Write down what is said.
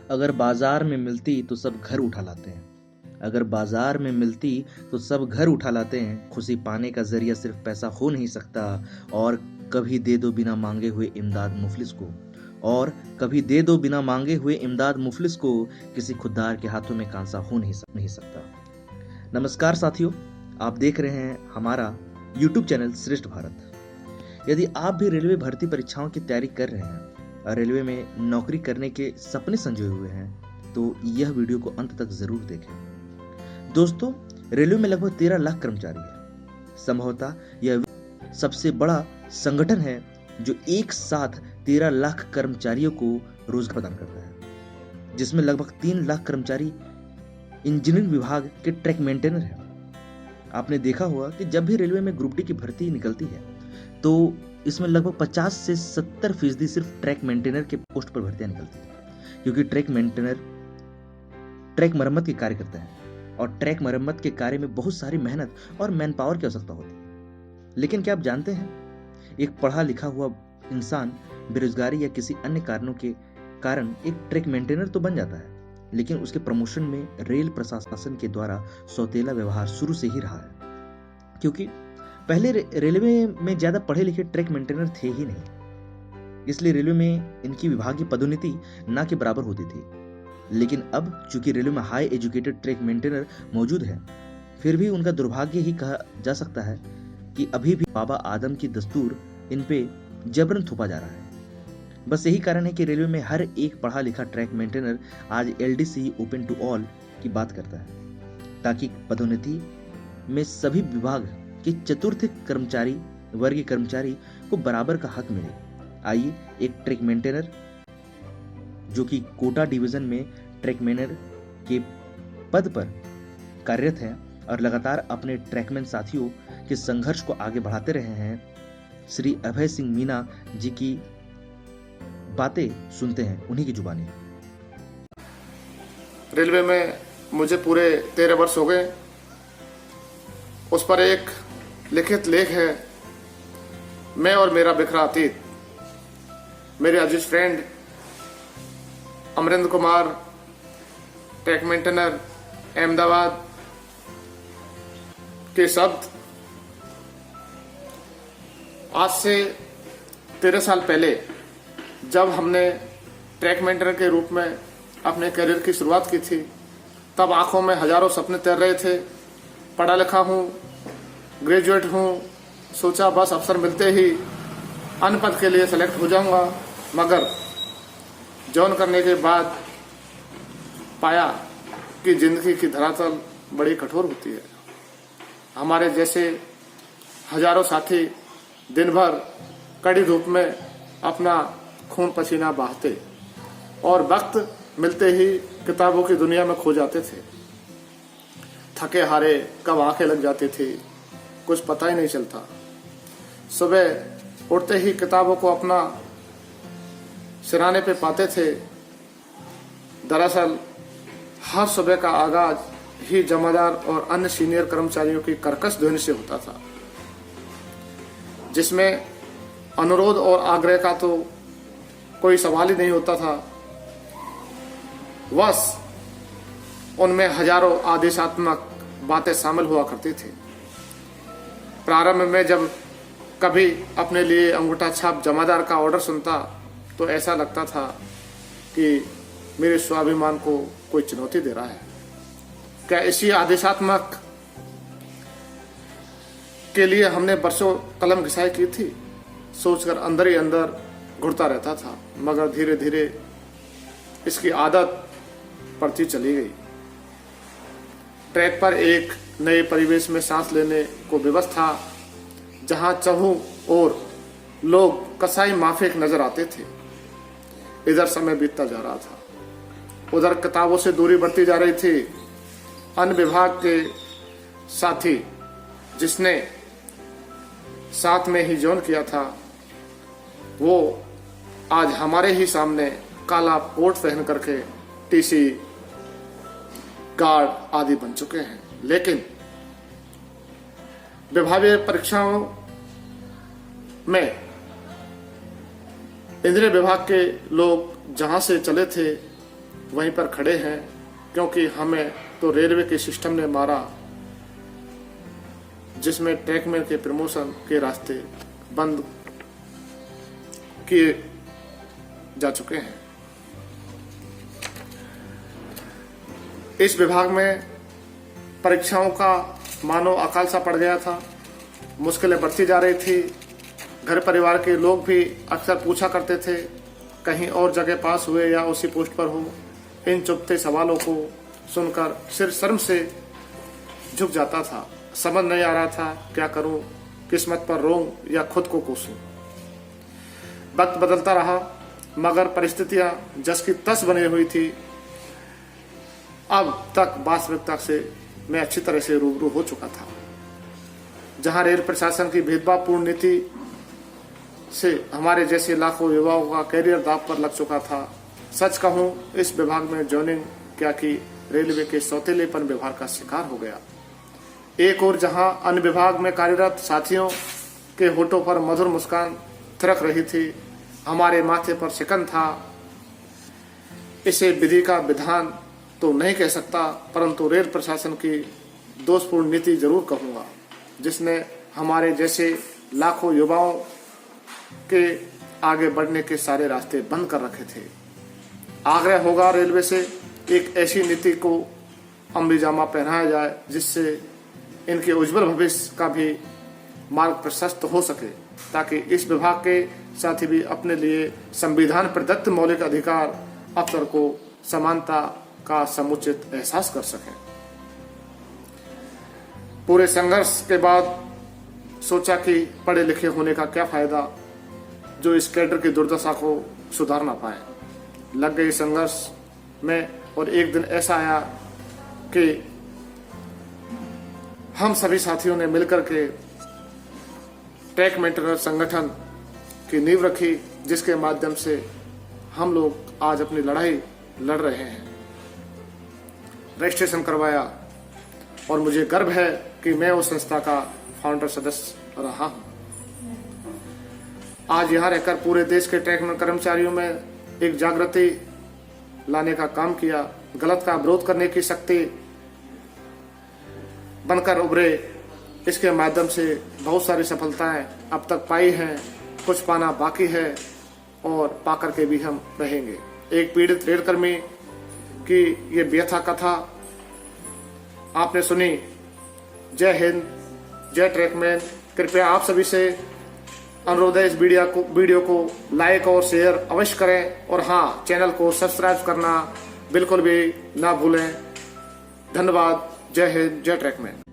अगर बाजार में मिलती तो सब घर उठा लाते हैं। अगर बाजार में मिलती तो सब घर उठा लाते हैं। खुशी पाने का जरिया सिर्फ पैसा हो नहीं सकता। और कभी दे दो बिना मांगे हुए इमदाद मुफलिस को। और कभी दे दो बिना मांगे हुए इमदाद मुफलिस को। किसी खुददार के हाथों में कांसा हो नहीं सकता। नमस्कार साथियों, आप देख रहे हैं हमारा YouTube चैनल श्रेष्ठ भारत। यदि आप भी रेलवे भर्ती परीक्षाओं की तैयारी कर रहे हैं और रेलवे में नौकरी करने के सपने संजोए हुए हैं तो यह वीडियो को अंत तक जरूर देखें। दोस्तों, रेलवे में लगभग 13 लाख कर्मचारी हैं। संभवतः यह सबसे बड़ा संगठन है जो एक साथ 13 लाख कर्मचारियों को रोजगार प्रदान करता है, जिसमें लगभग 3 लाख कर्मचारी इंजीनियरिंग विभाग के ट्रैक मेंटेनर हैं। आपने देखा होगा कि जब भी रेलवे में ग्रुप डी की भर्ती निकलती है तो इसमें लगभग 50 से 70% सिर्फ ट्रैक मेंटेनर के पोस्ट पर भर्तियां निकलती है, क्योंकि ट्रैक मेंटेनर ट्रैक मरम्मत के कार्य करता है और ट्रैक मरम्मत के कार्य में बहुत सारी मेहनत और मैन पावर की आवश्यकता होती है। लेकिन क्या आप जानते हैं, एक पढ़ा लिखा हुआ इंसान बेरोजगारी या किसी अन्य कारणों के कारण एक ट्रैक मेंटेनर तो बन जाता है, लेकिन उसके प्रमोशन में रेल प्रशासन के द्वारा सौतेला व्यवहार शुरू से ही रहा है। क्योंकि पहले रेलवे में ज्यादा पढ़े लिखे ट्रैक मेंटेनर थे ही नहीं, इसलिए रेलवे में इनकी विभागीय पदोन्नति ना के बराबर होती थी। लेकिन अब चूंकि रेलवे में हाई एजुकेटेड ट्रैक मेंटेनर मौजूद है, फिर भी उनका दुर्भाग्य ही कहा जा सकता है कि अभी भी बाबा आदम की दस्तूर इन पे जबरन थोपा जा रहा है। बस यही कारण है कि रेलवे में हर एक पढ़ा लिखा ट्रैक मेंटेनर आज LDC ओपन टू ऑल की बात करता है, ताकि पदोन्नति में सभी विभाग के चतुर्थ कर्मचारी वर्गीय कर्मचारी को बराबर का हक मिले। आइए एक ट्रैक मेंटेनर जो कि कोटा डिवीजन में ट्रैक मेंटेनर के पद पर कार्यरत है और लगातार अपने ट्रैकमैन साथियों के संघर्ष को आगे बढ़ाते रहे हैं, श्री अभय सिंह मीना जी की बातें सुनते हैं उन्हीं की जुबानी। रेलवे में मुझे पूरे 13 वर्ष हो गए। उस पर एक लिखित लेख है, मैं और मेरा बिखरा अतीत। मेरे अजीज friend Amarindra Kumar, track maintainer, Ahmedabad के शब्द आज से 13 साल पहले जब हमने ट्रैक मेंटेनर के रूप में अपने करियर की शुरुआत की थी, तब आंखों में हजारों सपने तैर रहे थे। पढ़ा लिखा हूँ, ग्रेजुएट हूँ, सोचा बस अवसर मिलते ही अन्य पद के लिए सेलेक्ट हो जाऊंगा। मगर जॉइन करने के बाद पाया कि जिंदगी की धरातल बड़ी कठोर होती है। हमारे जैसे हजारों साथी दिन भर कड़ी धूप में अपना खून पसीना बहाते और वक्त मिलते ही किताबों की दुनिया में खो जाते थे। थके हारे कब आंखें लग जाती थी, कुछ पता ही नहीं चलता। सुबह उठते ही किताबों को अपना सिराने पे पाते थे। दरअसल हर सुबह का आगाज ही जमादार और अन्य सीनियर कर्मचारियों की कर्कश ध्वनि से होता था, जिसमें अनुरोध और आग्रह का तो कोई सवाल ही नहीं होता था। बस उनमें हजारों आदेशात्मक बातें शामिल हुआ करती थी। प्रारंभ में जब कभी अपने लिए अंगूठा छाप जमादार का ऑर्डर सुनता तो ऐसा लगता था कि मेरे स्वाभिमान को कोई चुनौती दे रहा है। क्या इसी आदेशात्मक के लिए हमने वर्षों कलम घिसाई की थी, सोचकर अंदर ही अंदर घुटता रहता था। मगर धीरे धीरे इसकी आदत पड़ती चली गई। ट्रैक पर एक नए परिवेश में सांस लेने को विवश था, जहां चहु और लोग कसाई माफिक नजर आते थे। इधर समय बीतता जा रहा था, उधर किताबों से दूरी बढ़ती जा रही थी। अन्य विभाग के साथी जिसने साथ में ही जॉइन किया था, वो आज हमारे ही सामने काला कोट पहन करके TC गार्ड आदि बन चुके हैं। लेकिन विभागीय परीक्षाओं में इंद्रिय विभाग के लोग जहां से चले थे वहीं पर खड़े हैं, क्योंकि हमें तो रेलवे के सिस्टम ने मारा, जिसमें ट्रैकमैन के प्रमोशन के रास्ते बंद किए जा चुके हैं। इस विभाग में परीक्षाओं का मानो अकाल सा पड़ गया था, मुश्किलें बढ़ती जा रही थी। घर परिवार के लोग भी अक्सर पूछा करते थे कहीं और जगह पास हुए या उसी पोस्ट पर हो। इन चुभते सवालों को सुनकर सिर शर्म से झुक जाता था। समझ नहीं आ रहा था क्या करूं, किस्मत पर रोऊं या खुद को कोसूं। वक्त बदलता रहा, मगर परिस्थितियां जस की तस बनी हुई थी। अब तक वास्तविकता से मैं अच्छी तरह से रूबरू हो चुका था। जहां रेल प्रशासन की भेदभावपूर्ण नीति से हमारे जैसे लाखों युवाओं का कैरियर दांव पर लग चुका था। सच कहूं, इस विभाग में ज्वाइनिंग क्या कि रेलवे के सौतेलेपन व्यवहार का शिकार हो गया। एक और जहां अन्य विभाग में कार्यरत साथियों के होठों पर मधुर मुस्कान थिरक रही थी, हमारे माथे पर शिकन था। इसे विधि का विधान तो नहीं कह सकता, परंतु रेल प्रशासन की दोषपूर्ण नीति जरूर कहूँगा, जिसने हमारे जैसे लाखों युवाओं के आगे बढ़ने के सारे रास्ते बंद कर रखे थे। आग्रह होगा रेलवे से एक ऐसी नीति को अमली जामा पहनाया जाए जिससे इनके उज्जवल भविष्य का भी मार्ग प्रशस्त हो सके, ताकि इस विभाग के साथी भी अपने लिए संविधान प्रदत्त मौलिक अधिकार अवसर को समानता का समुचित एहसास कर सकें। पूरे संघर्ष के बाद सोचा कि पढ़े लिखे होने का क्या फायदा जो इस कैडर की दुर्दशा को सुधार ना पाए। लग गई संघर्ष में, और एक दिन ऐसा आया कि हम सभी साथियों ने मिलकर के ट्रैक मेंटेनेंस संगठन की नींव रखी, जिसके माध्यम से हम लोग आज अपनी लड़ाई लड़ रहे हैं। रजिस्ट्रेशन करवाया और मुझे गर्व है कि मैं उस संस्था का फाउंडर सदस्य रहा हूं। आज यहाँ रहकर पूरे देश के ट्रैकमैन कर्मचारियों में एक जागृति लाने का काम किया। गलत का विरोध करने की शक्ति बनकर उभरे। इसके माध्यम से बहुत सारी सफलताएं अब तक पाई हैं, कुछ पाना बाकी है और पाकर के भी हम रहेंगे। एक पीड़ित रेलकर्मी की ये व्यथा कथा आपने सुनी। जय हिंद, जय ट्रैकमैन। कृपया आप सभी से अनुरोध है, इस वीडियो को लाइक और शेयर अवश्य करें, और हाँ, चैनल को सब्सक्राइब करना बिल्कुल भी ना भूलें। धन्यवाद। जय हिंद, जय ट्रैकमैन।